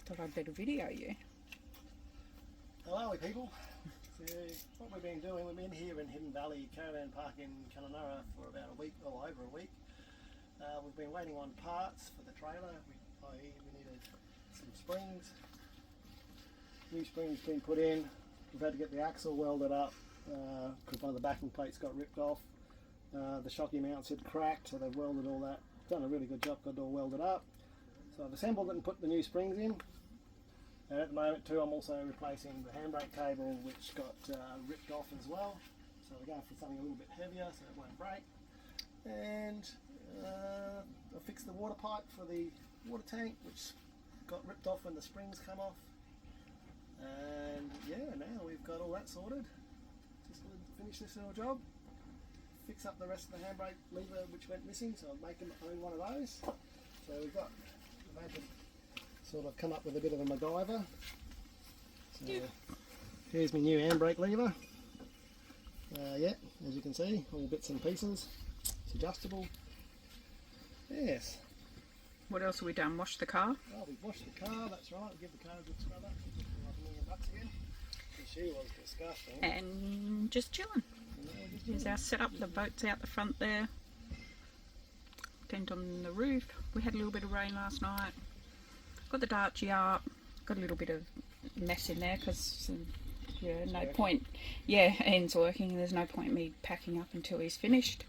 Thought I'd better video you. How are we, people? So what we've been doing, we've been here in Hidden Valley Caravan Park in Kununurra for about a week, or over a week. We've been waiting on parts for the trailer. We needed some springs. New springs been put in. We've had to get the axle welded up because one of the backing plates got ripped off. The shocky mounts had cracked, so they've welded all that. Done a really good job, got it all welded up. So I've assembled it and put the new springs in. And at the moment too, I'm also replacing the handbrake cable, which got ripped off as well. So we're going for something a little bit heavier so it won't break. And I fixed the water pipe for the water tank, which got ripped off when the springs come off. And yeah, now we've got all that sorted. Just to finish this little job. Fix up the rest of the handbrake lever which went missing, so I'll make them own one of those. So we've had to sort of come up with a bit of a MacGyver. So here's my new handbrake lever. Yeah, as you can see, all bits and pieces. It's adjustable. Yes. What else have we done? Washed the car? Oh, we've washed the car, that's right. We'll give the car a good scrub up. Like $1 million again. She was disgusting. And just chilling. Here's our setup. The boat's out the front there. Tent on the roof. We had a little bit of rain last night. Got the Darchie up. Got a little bit of mess in there because yeah, no point. Yeah, Ian's working and there's no point me packing up until he's finished.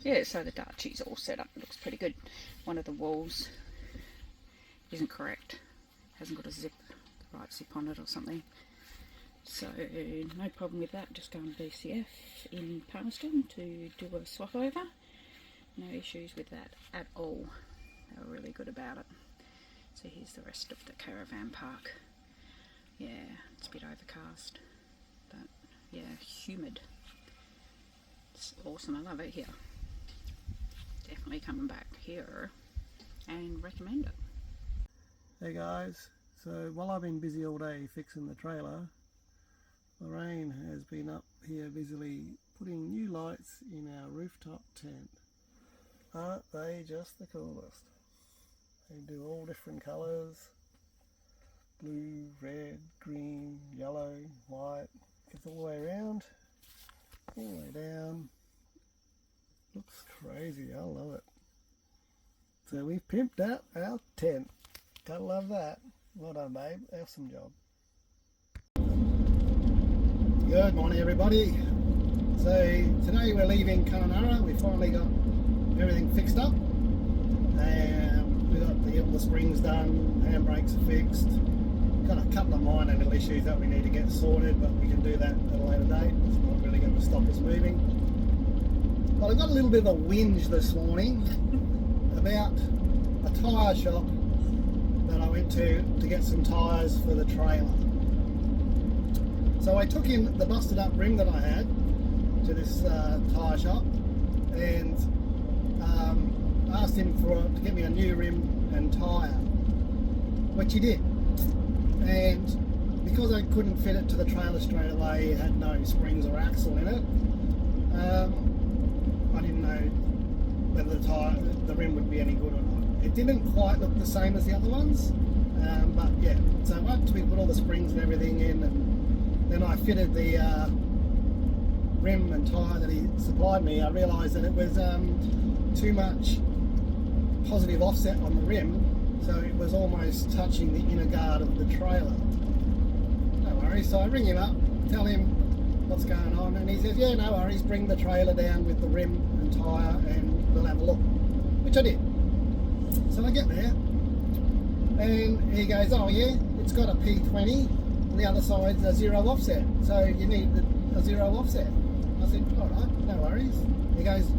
Yeah, so the Darchie's all set up. It looks pretty good. One of the walls isn't correct. Hasn't got a zip, the right zip on it or something. So no problem with that. Just going to BCF in Palmerston to do a swap over. No issues with that at all. They were really good about it. So here's the rest of the caravan park. Yeah, it's a bit overcast, but yeah, humid. It's awesome. I love it here. Definitely coming back here and recommend it. Hey guys, so while I've been busy all day fixing the trailer, Lorraine has been up here busily putting new lights in our rooftop tent. Aren't they just the coolest? They do all different colours. Blue, red, green, yellow, white. Gets all the way around, all the way down. Looks crazy, I love it. So we've pimped out our tent. Gotta love that. Well done, babe. Awesome job. Good morning, everybody. So today we're leaving Kununurra. We finally got everything fixed up. We got all the springs done, handbrakes are fixed. Got a couple of minor little issues that we need to get sorted, but we can do that at a later date. It's not really going to stop us moving. Well, I got a little bit of a whinge this morning about a tyre shop that I went to get some tyres for the trailer. So I took in the busted up rim that I had to this tyre shop and asked him to get me a new rim and tyre, which he did. And because I couldn't fit it to the trailer straight away, it had no springs or axle in it, I didn't know whether the rim would be any good or not. It didn't quite look the same as the other ones, but yeah, so once we put all the springs and everything in, and then I fitted the rim and tyre that he supplied me, I realised that it was too much positive offset on the rim, so it was almost touching the inner guard of the trailer. No worries, so I ring him up, tell him what's going on, and he says, yeah, no worries, bring the trailer down with the rim and tyre and we'll have a look, which I did. So I get there and he goes, oh yeah, it's got a P20 and the other side's a zero offset, so you need a zero offset. I said, alright, no worries. He goes,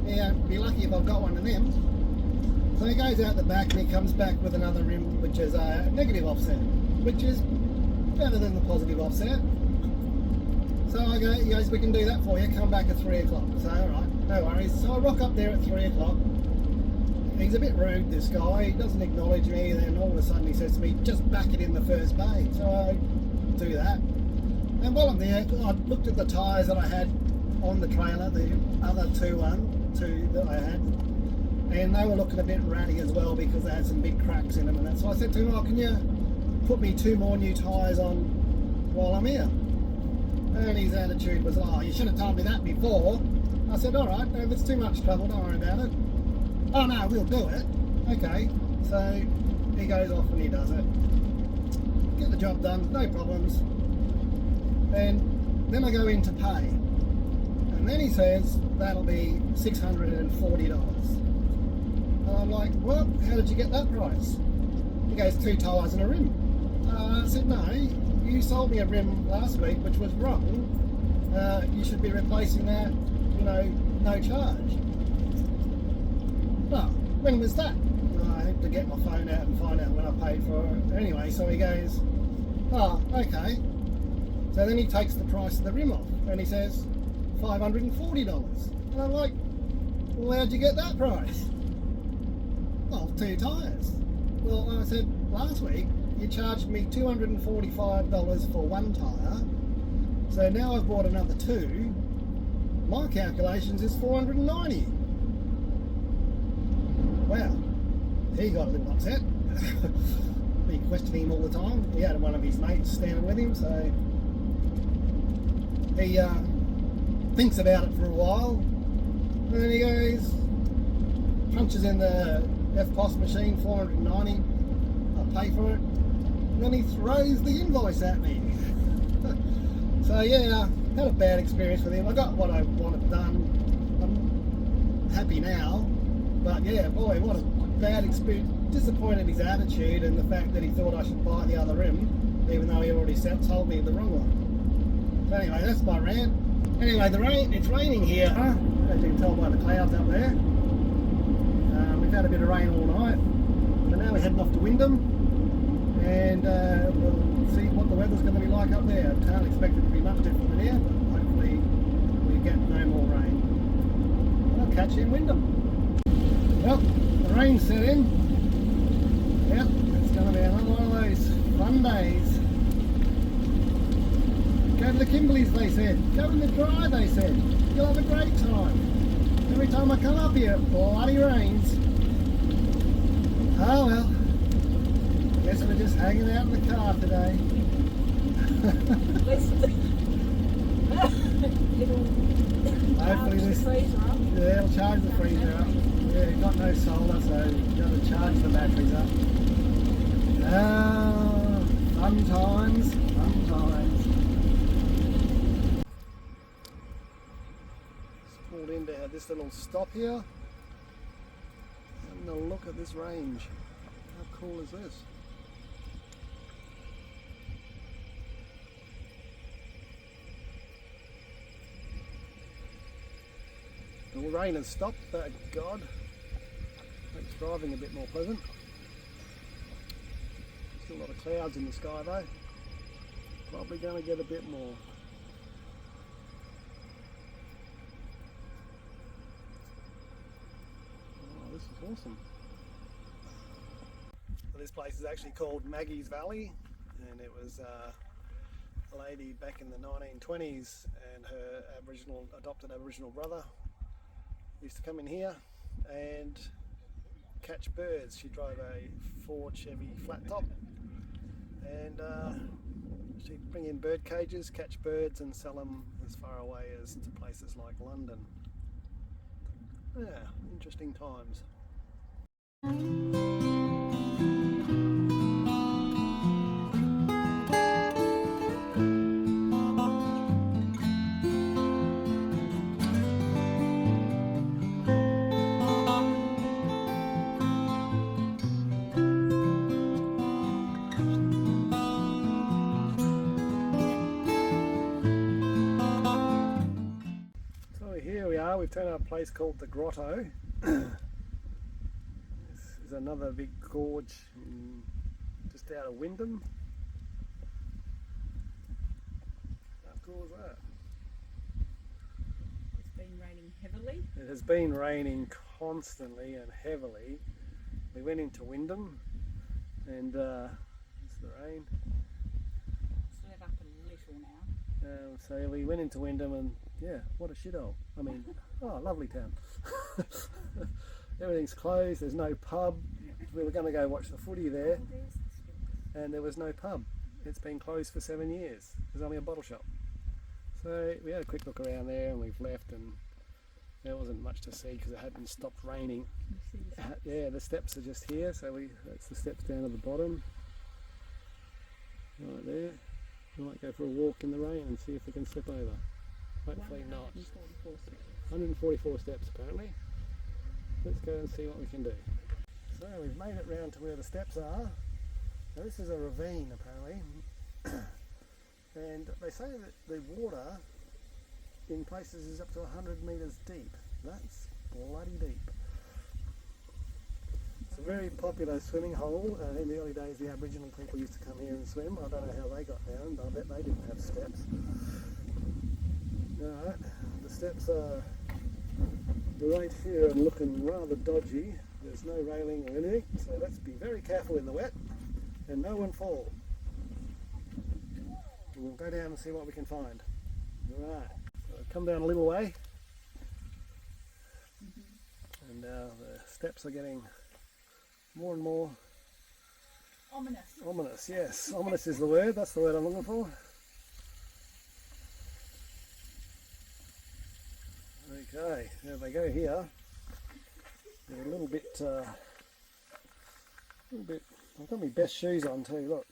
yeah, be lucky if I've got one of them. So he goes out the back and he comes back with another rim which is a negative offset, which is better than the positive offset. So he goes, we can do that for you, come back at 3 o'clock. So alright, no worries. So I rock up there at 3 o'clock. He's a bit rude, this guy, he doesn't acknowledge me, and then all of a sudden he says to me, just back it in the first bay. So I do that. And while I'm there, I looked at the tyres that I had on the trailer, the other two that I had, and they were looking a bit ratty as well because they had some big cracks in them and that. So I said to him, "Oh, can you put me 2 more new tyres on while I'm here?" And his attitude was, "Oh, you should have told me that before." I said, "All right, if it's too much trouble, don't worry about it." "Oh no, we'll do it." Okay, so he goes off and he does it. Get the job done, no problems. And then I go in to pay. And then he says, "That'll be $640. And I'm like, "What? How did you get that price?" He goes, 2 tyres and a rim. I said, "No, you sold me a rim last week, which was wrong. You should be replacing that, no charge." "Well, when was that?" I had to get my phone out and find out when I paid for it. Anyway, so he goes, "Oh, okay." So then he takes the price of the rim off and he says, $540. And I'm like, "Well, how'd you get that price?" "Well, 2 tyres." Well, I said, "Last week you charged me $245 for 1 tyre. So now I've bought another 2. My calculations is $490. Wow. He got a little upset. Be questioning him all the time. He had one of his mates standing with him, so he thinks about it for a while, and then he goes, punches in the FPOS machine, $490. I pay for it, and then he throws the invoice at me. So yeah, had a bad experience with him. I got what I wanted done. I'm happy now, but yeah, boy, what a bad experience. Disappointed his attitude and the fact that he thought I should buy the other rim, even though he already told me the wrong one. So anyway, that's my rant. Anyway, it's raining here, as you can tell by the clouds up there. We've had a bit of rain all night, but now we're heading off to Wyndham, and we'll see what the weather's going to be like up there. I can't expect it to be much different than here, but hopefully we get no more rain. I'll catch you in Wyndham. Well, the rain set in. Yep, it's going to be another one of those fun days. Go to the Kimberleys, they said. Go in the dry, they said. You'll have a great time. Every time I come up here, it bloody rains. Oh well. Guess we're just hanging out in the car today. Hopefully this. Yeah, it'll charge the freezer up. Yeah, got no solar, so you've got to charge the batteries up. Fun times, fun times. Just pulled into this little stop here. Having a look at this range. How cool is this? The rain has stopped, thank God. Makes driving a bit more pleasant. Still a lot of clouds in the sky though. Probably going to get a bit more. Oh, this is awesome. So this place is actually called Maggie's Valley, and it was a lady back in the 1920s, and her adopted Aboriginal brother used to come in here and catch birds. She drove a Ford Chevy flat top, and she'd bring in bird cages, catch birds and sell them as far away as to places like London. Yeah, interesting times. We've turned up a place called the Grotto. This is another big gorge just out of Wyndham. How cool is that? It's been raining heavily. It has been raining constantly and heavily. We went into Wyndham and it's the rain. It's let up a little now. So we went into Wyndham and yeah, what a shithole. I mean, oh, lovely town. Everything's closed, there's no pub. We were going to go watch the footy there, and there was no pub. It's been closed for 7 years. There's only a bottle shop. So we had a quick look around there and we've left, and there wasn't much to see because it hadn't stopped raining. Yeah, the steps are just here, so that's the steps down at the bottom. Right there. We might go for a walk in the rain and see if we can slip over. Hopefully not. 144 steps apparently. Let's go and see what we can do. So we've made it round to where the steps are. Now this is a ravine apparently, and they say that the water in places is up to 100 metres deep. That's bloody deep. It's a very popular swimming hole. In the early days the Aboriginal people used to come here and swim. I don't know how they got down, but I bet they didn't have steps. Alright, the steps are right here and looking rather dodgy. There's no railing or anything, so let's be very careful in the wet and no one fall. We'll go down and see what we can find. Alright, so I've come down a little way, and now the steps are getting more and more Ominous. ominous. Yes, ominous is the word, that's the word I'm looking for. Okay, there they go here. They're a little bit, I've got my best shoes on too, look.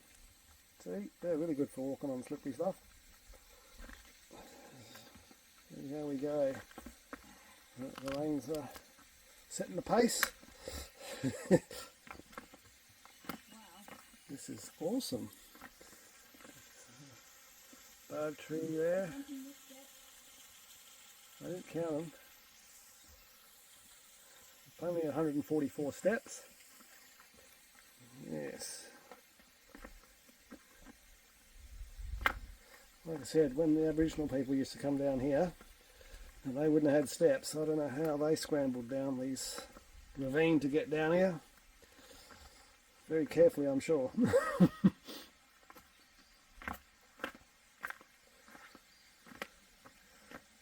See, they're really good for walking on slippery stuff. And here we go. The rain's setting the pace. This is awesome. Barb tree there. I didn't count them. Only 144 steps. Yes. Like I said, when the Aboriginal people used to come down here, and they wouldn't have had steps, I don't know how they scrambled down these ravine to get down here. Very carefully, I'm sure.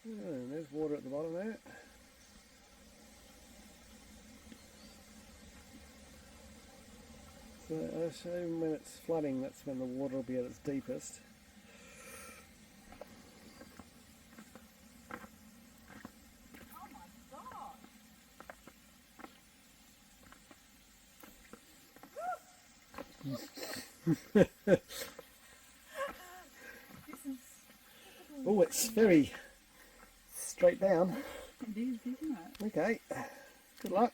And there's water at the bottom there. So I show when it's flooding, that's when the water will be at its deepest. Oh my god! Oh, it's very straight down. It is, isn't it? Okay, good luck.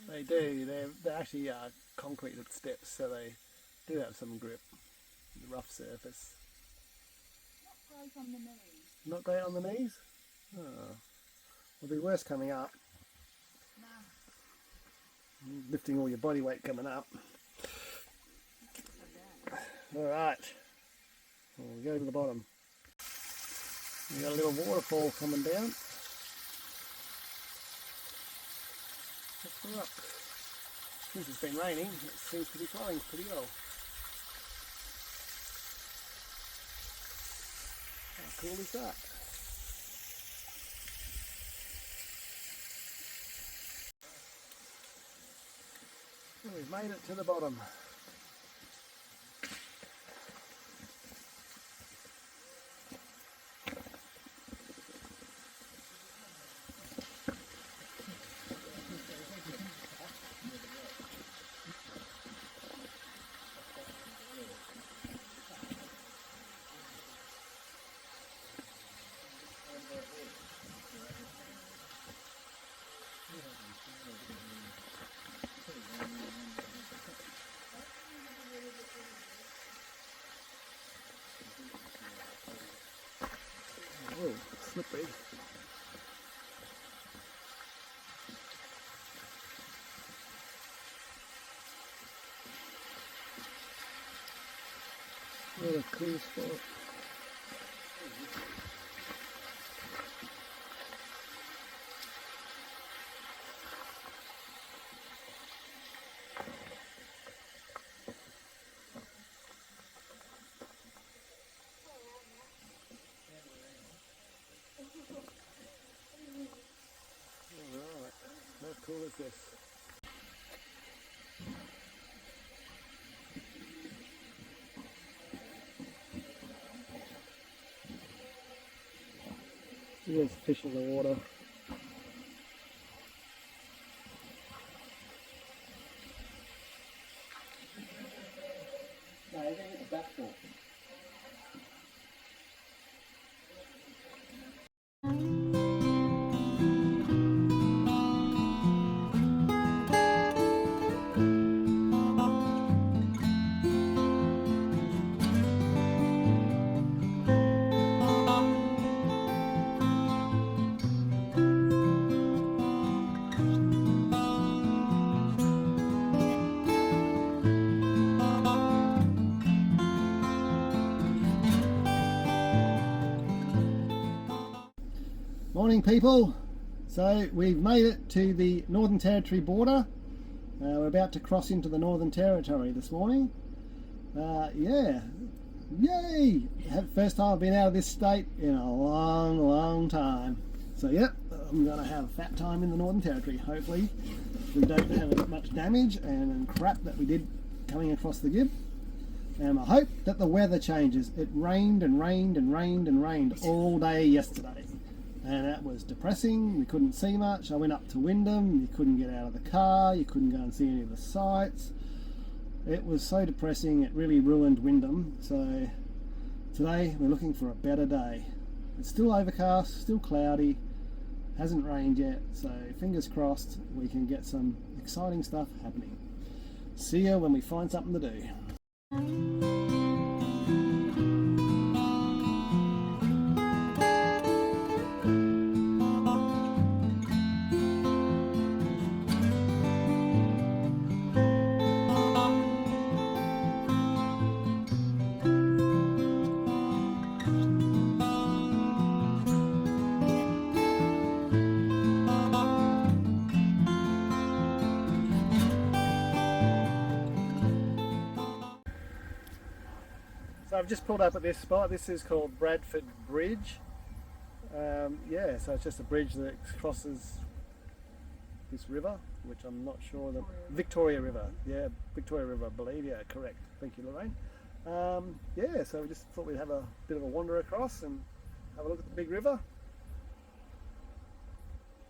They do, they're actually concreted steps, so they do have some grip. The rough surface. Not great on the knees. Not great on the knees? Oh. It'll be worse coming up. No. Lifting all your body weight coming up. Alright, we'll go to the bottom. We've got a little waterfall coming down. Let's go up. Since it's been raining, it seems to be flowing pretty well. How cool is that? Well, we've made it to the bottom. Oh, slippery. What a cool spot. is this? There's fish in the water. No, I think it's a backboard. Morning people, so we've made it to the Northern Territory border. We're about to cross into the Northern Territory this morning. Yeah, yay! First time I've been out of this state in a long time. So yep, I'm going to have a fat time in the Northern Territory. Hopefully we don't have much damage and crap that we did coming across the Gib. And I hope that the weather changes. It rained and rained and rained and rained all day yesterday. And that was depressing. We couldn't see much. I went up to Wyndham. You couldn't get out of the car. You couldn't go and see any of the sights. It was so depressing. It really ruined Wyndham. So today we're looking for a better day. It's still overcast, still cloudy. Hasn't rained yet. So fingers crossed we can get some exciting stuff happening. See you when we find something to do. So I've just pulled up at this spot. This is called Bradford Bridge. Yeah, so it's just a bridge that crosses this river, which I'm not sure the Victoria River. Yeah, Victoria River, I believe. Yeah, correct. Thank you, Lorraine. Yeah, so we just thought we'd have a bit of a wander across and have a look at the big river.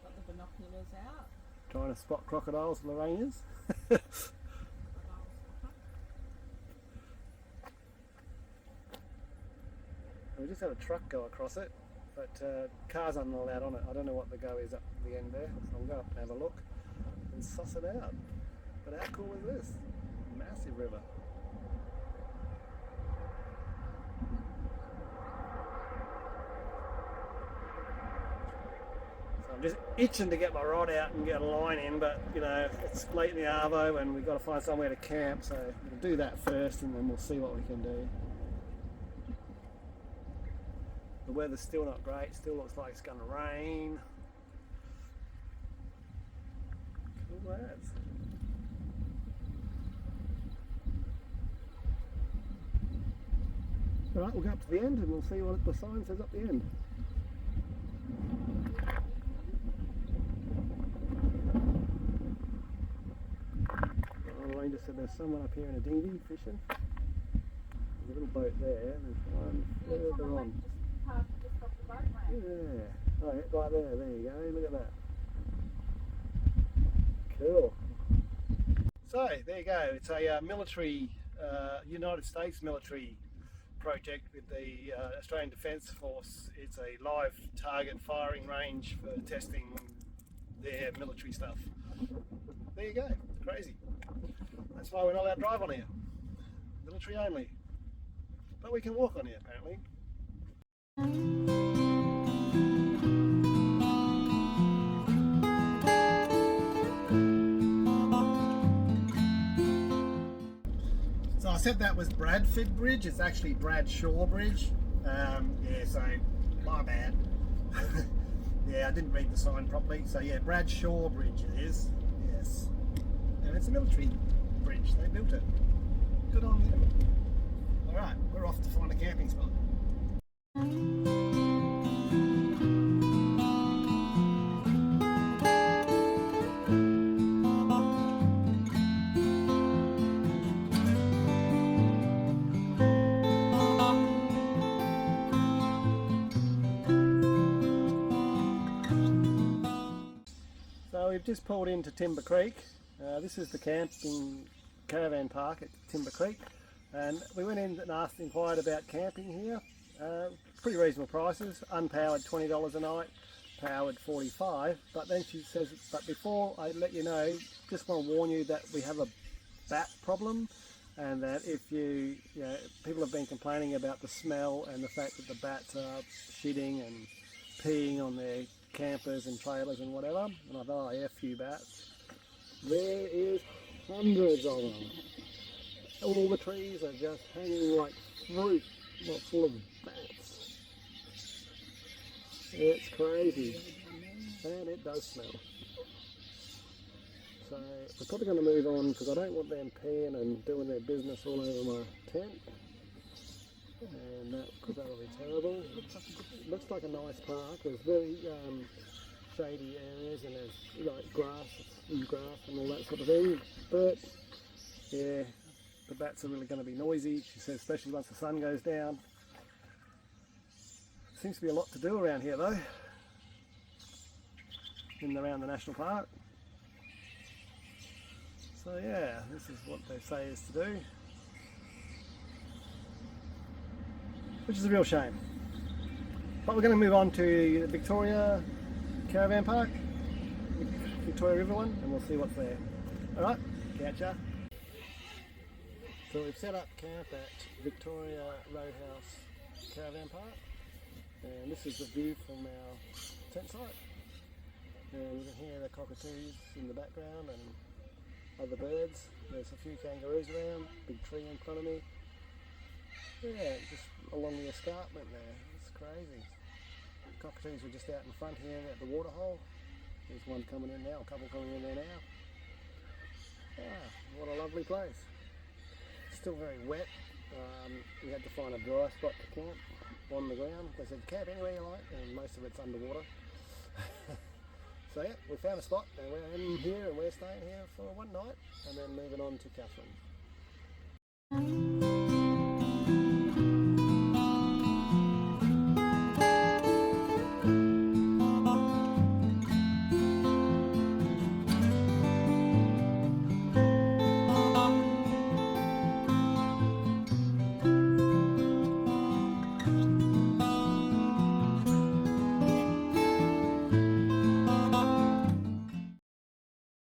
Got the binoculars out. Trying to spot crocodiles, Lorraine is. We just had a truck go across it, but cars aren't allowed on it. I don't know what the go is up the end there, so I'm going up and have a look and suss it out. But how cool is this? Massive river. So I'm just itching to get my rod out and get a line in, but you know, it's late in the arvo and we've got to find somewhere to camp, so we'll do that first and then we'll see what we can do. The weather's still not great, still looks like it's going to rain. Cool lads. Alright, we'll go up to the end and we'll see what the sign says up the end. Oh, Lorraine just said there's someone up here in a dinghy fishing. There's a little boat there and there's one further on. Yeah, right there you go, look at that. Cool. So, there you go, it's a military, United States military project with the Australian Defence Force. It's a live target firing range for testing their military stuff. There you go, crazy. That's why we're not allowed to drive on here. Military only. But we can walk on here apparently. So I said that was Bradford Bridge, it's actually Bradshaw Bridge. Yeah, so my bad. Yeah, I didn't read the sign properly. So yeah, Bradshaw Bridge it is. Yes. And it's a military bridge, they built it. Good on them. Alright, we're off to find a camping spot. we've just pulled into Timber Creek. This is the camping caravan park at Timber Creek, and we went in and inquired about camping here. Pretty reasonable prices. Unpowered $20 a night, powered $45. But then she says, but before I let you know, just want to warn you that we have a bat problem, and that if people have been complaining about the smell and the fact that the bats are shitting and peeing on their campers and trailers and whatever. And I thought, oh, F you bats. There is hundreds of them. All the trees are just hanging like fruit, not full of bats. It's crazy, and it does smell. So we're probably going to move on because I don't want them peeing and doing their business all over my tent, and because that will be terrible. It looks like a nice park. There's very shady areas, and there's like grass and all that sort of thing. But yeah, the bats are really going to be noisy. She says, especially once the sun goes down. Seems to be a lot to do around here though, in and around the national park. So yeah, this is what they say is to do, which is a real shame. But we're going to move on to Victoria Caravan Park, Victoria River one, and we'll see what's there. Alright, catch ya. So we've set up camp at Victoria Roadhouse Caravan Park, and this is the view from our tent site. And you can hear the cockatoos in the background and other birds. There's a few kangaroos around, big tree in front of me. Yeah, just along the escarpment there. It's crazy. The cockatoos were just out in front here at the waterhole. There's one coming in now, a couple coming in there now. Ah, what a lovely place. Still very wet. We had to find a dry spot to camp on the ground. They said camp anywhere you like, and most of it's underwater. So yeah, we found a spot, and we're in here, and we're staying here for one night, and then moving on to Catherine.